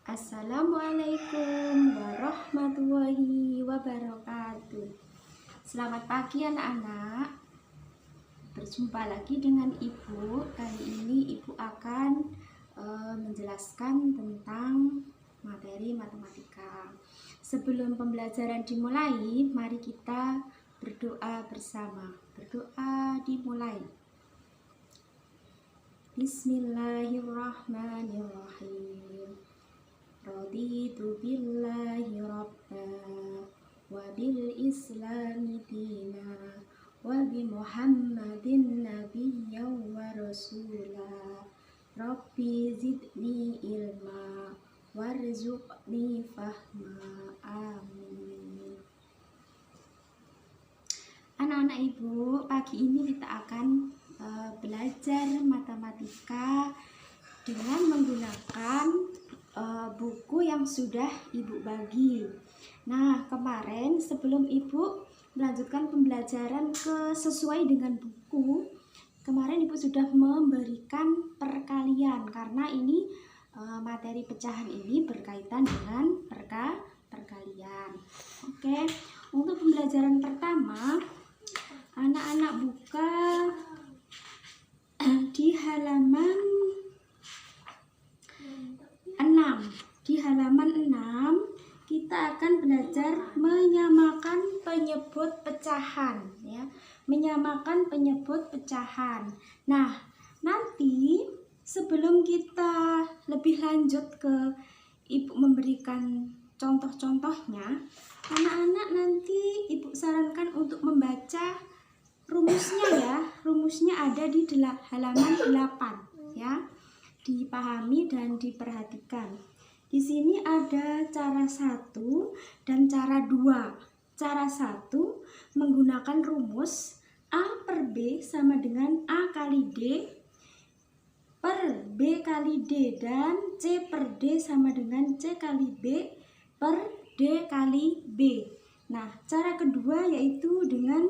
Assalamualaikum warahmatullahi wabarakatuh. Selamat pagi anak-anak. Berjumpa lagi dengan Ibu. Kali ini Ibu akan menjelaskan tentang materi matematika. Sebelum pembelajaran dimulai, mari kita berdoa bersama. Berdoa dimulai. Bismillahirrahmanirrahim. Raditu billahi rabba wa bil islami dina wa bi muhammadin nabiyyan wa rasula. Rabbi zidni ilma warzuqni fahma. Amin. Anak-anak Ibu, pagi ini kita akan belajar matematika dengan menggunakan buku yang sudah Ibu bagi. Nah, kemarin sebelum Ibu melanjutkan pembelajaran sesuai dengan buku, kemarin Ibu sudah memberikan perkalian karena ini materi pecahan ini berkaitan dengan perkalian. Oke, untuk pembelajaran pertama, anak-anak buka di halaman 6. Di halaman 6 kita akan belajar menyamakan penyebut pecahan ya. Menyamakan penyebut pecahan. Nah, nanti sebelum kita lebih lanjut ke Ibu memberikan contoh-contohnya, anak-anak nanti Ibu sarankan untuk membaca rumusnya ya. Rumusnya ada di halaman 8 ya. Dipahami dan diperhatikan. Di sini ada cara 1 dan cara 2. Cara 1 menggunakan rumus A per B sama dengan A kali D per B kali D dan C per D sama dengan C kali B per D kali B. Nah, cara kedua yaitu dengan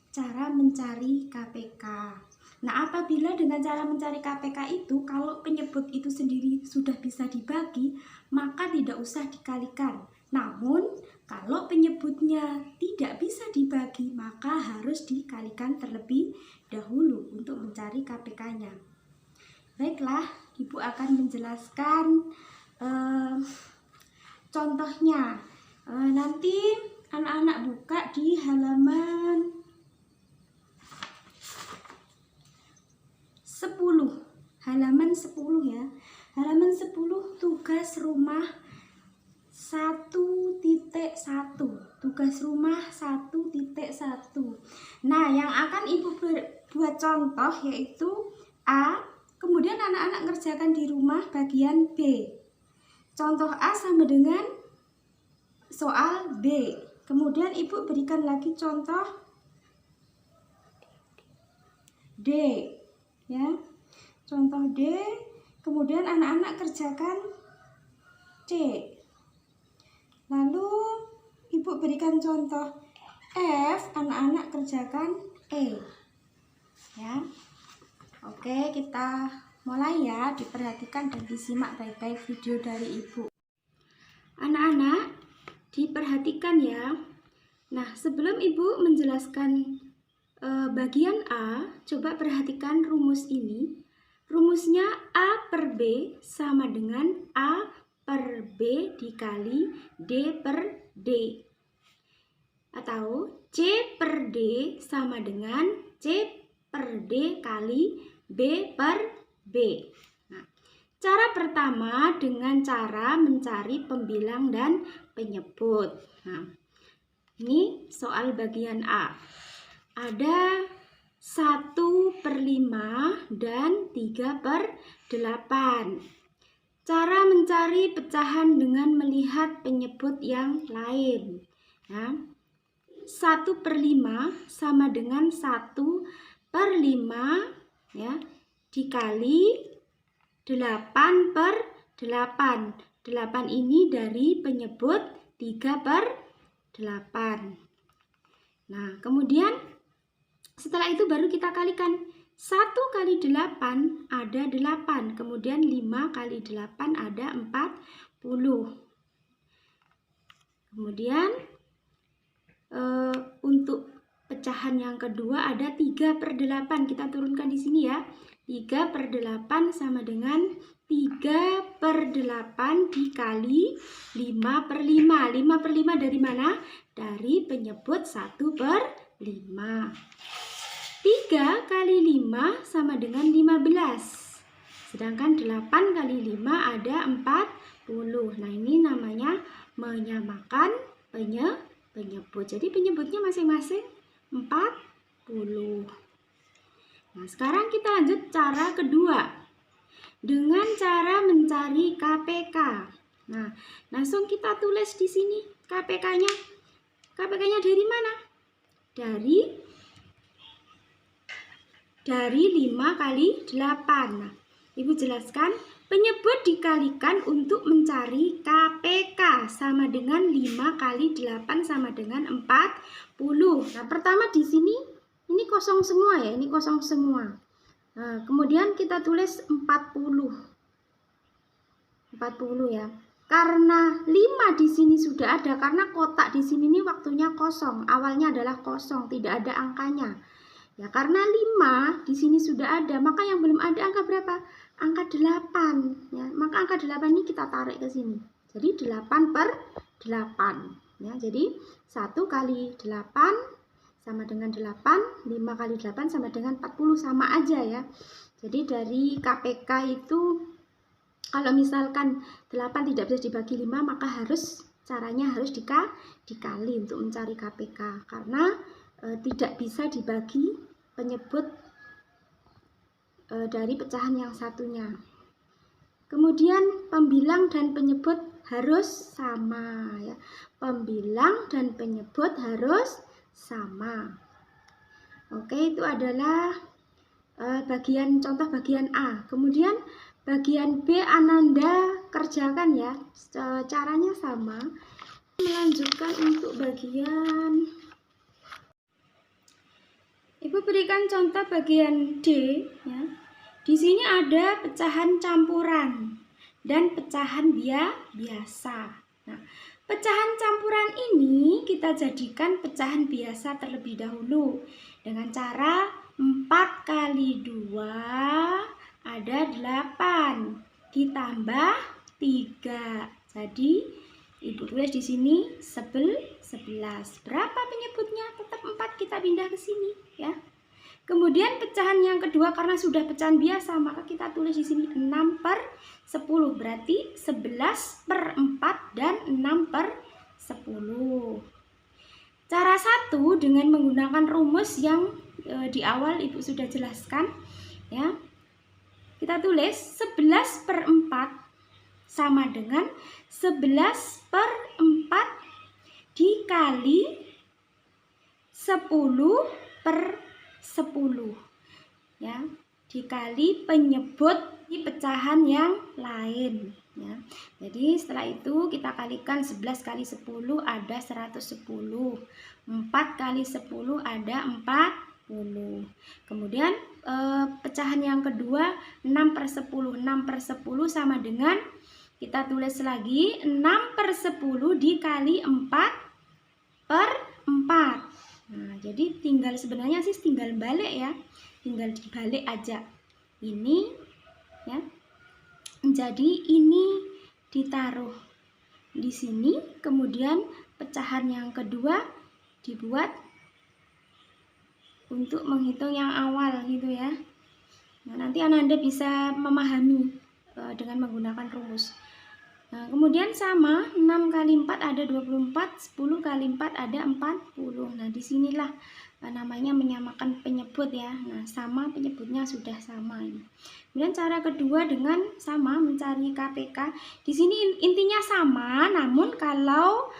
cara mencari KPK. Nah, apabila dengan cara mencari KPK itu, kalau penyebut itu sendiri sudah bisa dibagi, maka tidak usah dikalikan. Namun, kalau penyebutnya tidak bisa dibagi, maka harus dikalikan terlebih dahulu untuk mencari KPK-nya. Baiklah, Ibu akan menjelaskan contohnya. Nanti anak-anak buka di halaman 10. Halaman 10 ya. Halaman 10 tugas rumah 1.1. Tugas rumah 1.1. Nah, yang akan Ibu buat contoh yaitu A, kemudian anak-anak ngerjakan di rumah bagian B. Contoh A sama dengan soal B. Kemudian Ibu berikan lagi contoh D. Ya, contoh D, kemudian anak-anak kerjakan C. Lalu Ibu berikan contoh F, anak-anak kerjakan E. Ya. Oke, kita mulai ya, diperhatikan dan disimak baik-baik video dari Ibu. Anak-anak, diperhatikan ya. Nah, sebelum Ibu menjelaskan bagian A, coba perhatikan rumus ini. Rumusnya A per B sama dengan A per B dikali D per D. Atau C per D sama dengan C per D kali B per B. Nah, cara pertama dengan cara mencari pembilang dan penyebut. Nah, ini soal bagian A. Ada 1/5 dan 3/8. Cara mencari pecahan dengan melihat penyebut yang lain. Ya. 1/5 sama dengan 1/5 ya, dikali 8/8. 8 ini dari penyebut 3/8. Nah, kemudian setelah itu baru kita kalikan. 1 kali 8 ada 8, kemudian 5 kali 8 ada 40. Kemudian untuk pecahan yang kedua ada 3/8. Kita turunkan di sini ya. 3/8 sama dengan 3/8 dikali 5/5. 5/5 dari mana? Dari penyebut 1/5. 3 kali 5 sama dengan 15. Sedangkan 8 kali 5 ada 40. Nah, ini namanya menyamakan penyebut. Jadi penyebutnya masing-masing 40. Nah, sekarang kita lanjut cara kedua. Dengan cara mencari KPK. Nah, langsung kita tulis di sini KPK-nya. KPK-nya dari mana? Dari 5 kali 8. Nah, Ibu jelaskan, penyebut dikalikan untuk mencari KPK sama dengan 5 kali 8 sama dengan 40. Nah, pertama di sini ini kosong semua ya, ini kosong semua. Nah, kemudian kita tulis 40. 40 ya. Karena 5 di sini sudah ada, karena kotak di sini ini waktunya kosong, awalnya adalah kosong, tidak ada angkanya. Ya, karena 5 di sini sudah ada, maka yang belum ada angka berapa? Angka 8 ya. Maka angka 8 ini kita tarik ke sini. Jadi 8/8 ya. Jadi 1 kali 8 sama dengan 8, 5 kali 8 sama dengan 40, sama aja ya. Jadi dari KPK itu kalau misalkan 8 tidak bisa dibagi 5, maka caranya harus dikali untuk mencari KPK, karena tidak bisa dibagi penyebut dari pecahan yang satunya. Kemudian pembilang dan penyebut harus sama ya. Pembilang dan penyebut harus sama. Oke, itu adalah contoh bagian A. Kemudian bagian B Ananda kerjakan ya. Caranya sama. Melanjutkan untuk bagian Ibu berikan contoh bagian D ya. Di sini ada pecahan campuran dan pecahan biasa. Nah, pecahan campuran ini kita jadikan pecahan biasa terlebih dahulu dengan cara 4 kali 2 ada 8 ditambah 3. Jadi Ibu tulis di sini 11. Berapa penyebutnya? Tetap 4, kita pindah ke sini ya. Kemudian pecahan yang kedua karena sudah pecahan biasa, maka kita tulis di sini 6/10. Berarti 11/4 dan 6/10. Cara 1 dengan menggunakan rumus yang di awal Ibu sudah jelaskan ya. Kita tulis 11/4 sama dengan 11/4 dikali 10/10 ya, dikali penyebut di pecahan yang lain ya. Jadi setelah itu kita kalikan 11 kali 10 ada 110, 4 kali 10 ada 40. Kemudian pecahan yang kedua 6/10. 6/10 sama dengan, kita tulis lagi 6/10 dikali 4/4. Nah, jadi sebenarnya sih tinggal balik ya. Tinggal dibalik aja. Ini ya. Jadi ini ditaruh di sini, kemudian pecahan yang kedua dibuat untuk menghitung yang awal gitu ya. Nah, nanti Ananda bisa memahami dengan menggunakan rumus. Nah, kemudian sama 6 kali 4 ada 24, 10 kali 4 ada 40. Nah, disinilah namanya menyamakan penyebut ya. Nah, sama penyebutnya sudah sama ini. Kemudian cara kedua dengan sama mencari KPK. Di sini intinya sama, namun kalau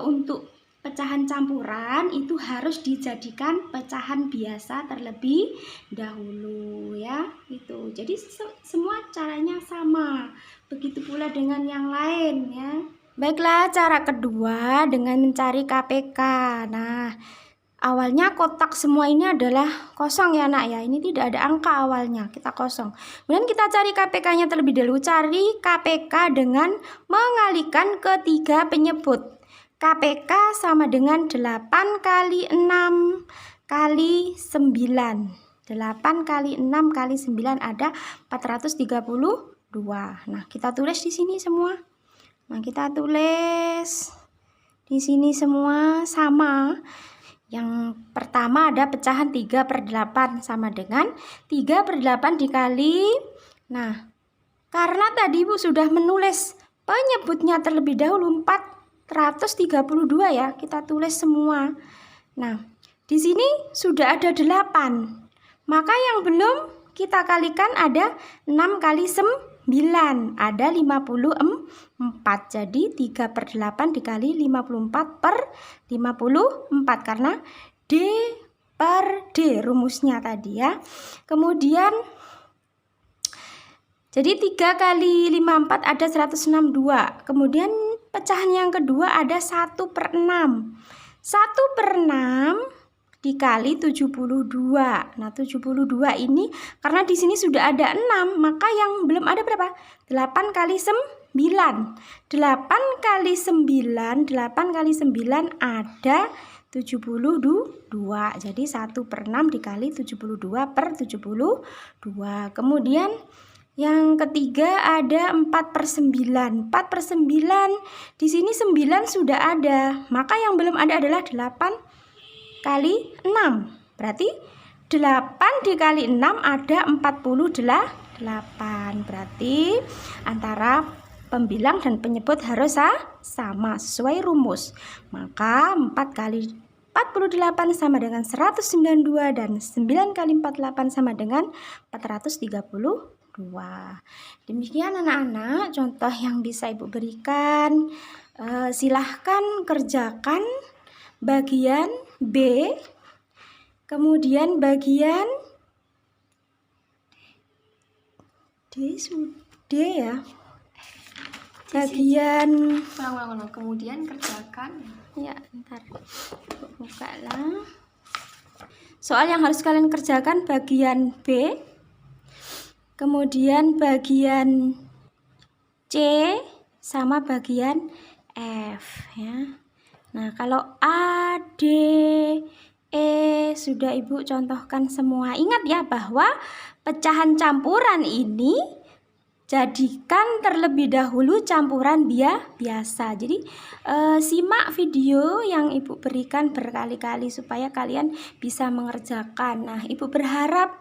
untuk pecahan campuran itu harus dijadikan pecahan biasa terlebih dahulu ya, itu. Jadi semua caranya sama. Begitu pula dengan yang lain ya. Baiklah, cara kedua dengan mencari KPK. Nah, awalnya kotak semua ini adalah kosong ya nak ya. Ini tidak ada angka awalnya, kita kosong. Kemudian kita cari KPK-nya terlebih dahulu. Cari KPK dengan mengalihkan ketiga penyebut. KPK sama dengan 8 kali 6 kali 9. 8 kali 6 kali 9 ada 432. Nah, kita tulis di sini semua. Nah, kita tulis di sini semua sama. Yang pertama ada pecahan 3/8 sama dengan 3/8 dikali. Nah, karena tadi Ibu sudah menulis penyebutnya terlebih dahulu 432 ya, kita tulis semua. Nah, di sini sudah ada 8. Maka yang belum kita kalikan ada 6 kali 9, ada 54. Jadi 3/8 dikali 54/54 karena D/D rumusnya tadi ya. Kemudian jadi 3 kali 54 ada 162. Kemudian pecahan yang kedua ada 1/6. 1/6 dikali 72. Nah, 72 ini karena di sini sudah ada 6, maka yang belum ada berapa? 8 kali 9. 8 kali 9, 8 kali 9 ada 72. Jadi 1/6 dikali 72/72. Kemudian yang ketiga ada 4/9. 4/9 di sini 9 sudah ada, maka yang belum ada adalah 8 kali 6. Berarti 8 dikali 6 ada 48. Berarti antara pembilang dan penyebut harus sama sesuai rumus. Maka 4 kali 48 sama dengan 192 dan 9 kali 48 sama dengan 432. Demikian anak-anak contoh yang bisa Ibu berikan. Silahkan kerjakan bagian B, kemudian bagian D ya. Bagian kemudian kerjakan. Ya, ntar buka lah. Soal yang harus kalian kerjakan bagian B, kemudian bagian C sama bagian F ya. Nah, kalau A, D, E sudah Ibu contohkan semua. Ingat ya bahwa pecahan campuran ini jadikan terlebih dahulu campuran biasa. Jadi simak video yang Ibu berikan berkali-kali supaya kalian bisa mengerjakan. Nah, Ibu berharap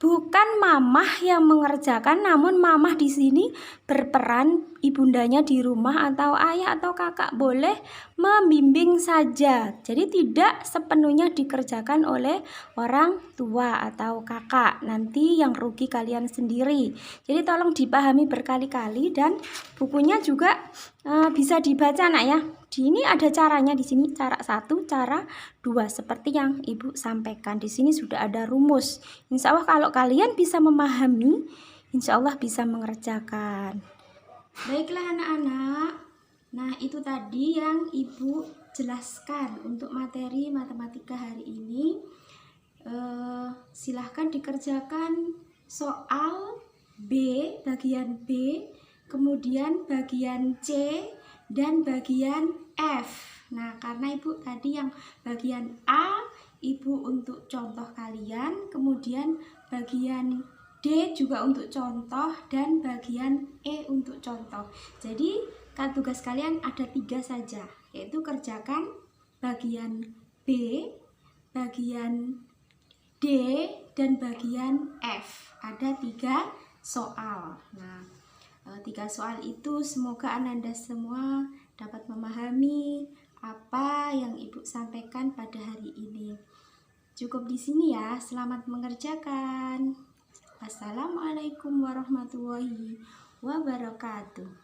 bukan mamah yang mengerjakan, namun mamah di sini berperan ibundanya di rumah atau ayah atau kakak boleh membimbing saja. Jadi tidak sepenuhnya dikerjakan oleh orang tua atau kakak. Nanti yang rugi kalian sendiri. Jadi tolong dipahami berkali-kali dan bukunya juga bisa dibaca nak ya. Di ini ada caranya di sini, cara 1, cara 2 seperti yang Ibu sampaikan. Di sini sudah ada rumus. Insya Allah kalau kalian bisa memahami, insya Allah bisa mengerjakan. Baiklah anak-anak. Nah, itu tadi yang Ibu jelaskan untuk materi matematika hari ini. Silahkan dikerjakan soal B, bagian B, kemudian bagian C, dan bagian F. Nah, karena Ibu tadi yang bagian A, Ibu untuk contoh kalian, kemudian bagian D juga untuk contoh, dan bagian E untuk contoh. Jadi, tugas kalian ada 3 saja, yaitu kerjakan bagian B, bagian D, dan bagian F. Ada 3 soal. Nah, 3 soal itu semoga Ananda semua dapat memahami apa yang Ibu sampaikan pada hari ini. Cukup di sini ya. Selamat mengerjakan. Wassalamualaikum warahmatullahi wabarakatuh.